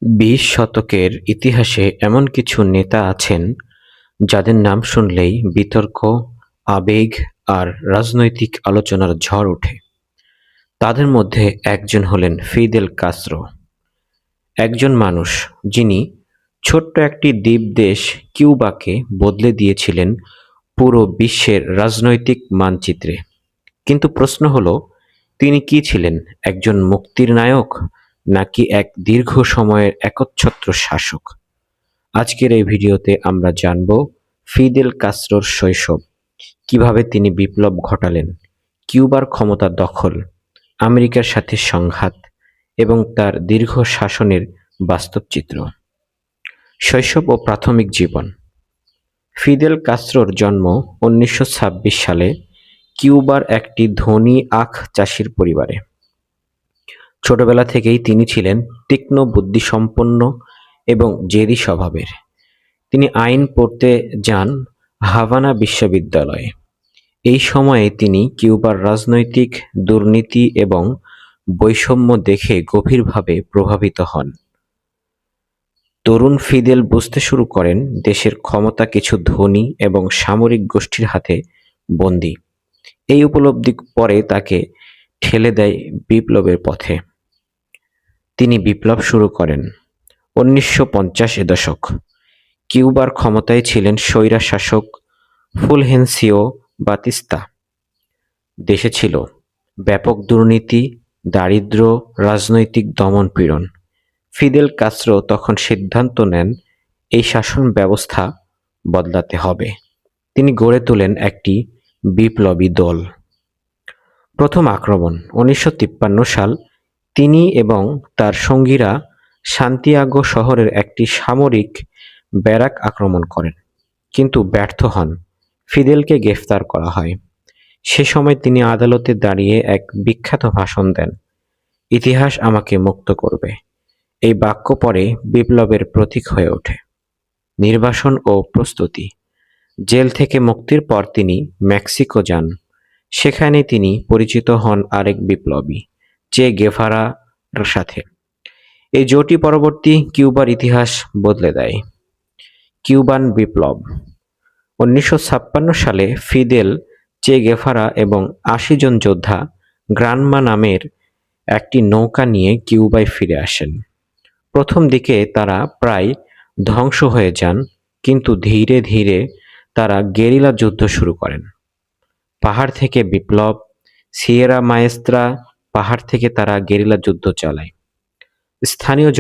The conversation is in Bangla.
বিশ শতকের ইতিহাসে এমন কিছু নেতা আছেন যাদের নাম শুনলেই বিতর্ক, আবেগ আর রাজনৈতিক আলোচনার ঝড় ওঠে। তাদের মধ্যে একজন হলেন ফিদেল কাস্ত্রো, একজন মানুষ যিনি ছোট্ট একটি দ্বীপ দেশ কিউবাকে বদলে দিয়েছিলেন পুরো বিশ্বের রাজনৈতিক মানচিত্রে। কিন্তু প্রশ্ন হলো, তিনি কি ছিলেন? একজন মুক্তির নায়ক, নাকি এক দীর্ঘ সময়ের একচ্ছত্র শাসক? আজকের এই ভিডিওতে আমরা জানব ফিদেল কাস্ত্রোর শৈশব, কিভাবে তিনি বিপ্লব ঘটালেন, কিউবার ক্ষমতা দখল, আমেরিকার সাথে সংঘাত এবং তার দীর্ঘ শাসনের বাস্তব চিত্র। শৈশব ও প্রাথমিক জীবন। ফিদেল কাস্ত্রোর জন্ম 1926 সালে কিউবার একটি ধনী আখ চাষির পরিবারে। ছোটবেলা থেকেই তিনি ছিলেন তীক্ষ্ণ বুদ্ধিসম্পন্ন এবং জেদি স্বভাবের। তিনি আইন পড়তে যান হাভানা বিশ্ববিদ্যালয়ে। এই সময়ে তিনি কিউবার রাজনৈতিক দুর্নীতি এবং বৈষম্য দেখে গভীরভাবে প্রভাবিত হন। তরুণ ফিদেল বুঝতে শুরু করেন দেশের ক্ষমতা কিছু ধনী এবং সামরিক গোষ্ঠীর হাতে বন্দী। এই উপলব্ধি পরে তাকে ঠেলে দেয় বিপ্লবের পথে। তিনি বিপ্লব শুরু করেন 1950 দশক। কিউবার ক্ষমতায় ছিলেন স্বৈরশাসক ফুলহেন্সিও বাতিস্তা। দেশে ছিল ব্যাপক দুর্নীতি, দারিদ্র্য, রাজনৈতিক দমন-পীড়ন। ফিদেল কাস্ত্রো তখন সিদ্ধান্ত নেন এই শাসন ব্যবস্থা বদলাতে হবে। তিনি গড়ে তোলেন একটি বিপ্লবী দল। প্রথম আক্রমণ 1953 সাল। তিনি এবং তার সঙ্গীরা সান্তিয়াগো শহরের একটি সামরিক ব্যারাক আক্রমণ করেন, কিন্তু ব্যর্থ হন। ফিদেলকে গ্রেফতার করা হয়। সে সময় তিনি আদালতে দাঁড়িয়ে এক বিখ্যাত ভাষণ দেন, "ইতিহাস আমাকে মুক্ত করবে।" এই বাক্য পরে বিপ্লবের প্রতীক হয়ে ওঠে। নির্বাসন ও প্রস্তুতি। জেল থেকে মুক্তির পর তিনি মেক্সিকো যান। সেখানে তিনি পরিচিত হন আরেক বিপ্লবী, চে গেভারার সাথে। এই জোটই পরবর্তী কিউবার ইতিহাস বদলে দেয়। কিউবান বিপ্লব। 1956 সালে ফিদেল, চে গেভারা এবং 80 জন যোদ্ধা গ্রানমা নামের একটি নৌকা নিয়ে কিউবায় ফিরে আসেন। প্রথম দিকে তারা প্রায় ধ্বংস হয়ে যান, কিন্তু ধীরে ধীরে তারা গেরিলা যুদ্ধ শুরু করেন। পাহাড় থেকে বিপ্লব। সিয়েরা মায়েস্ত্রা পাহাড় থেকে তারা গেরিলা যুদ্ধ চালায়। স্থানীয়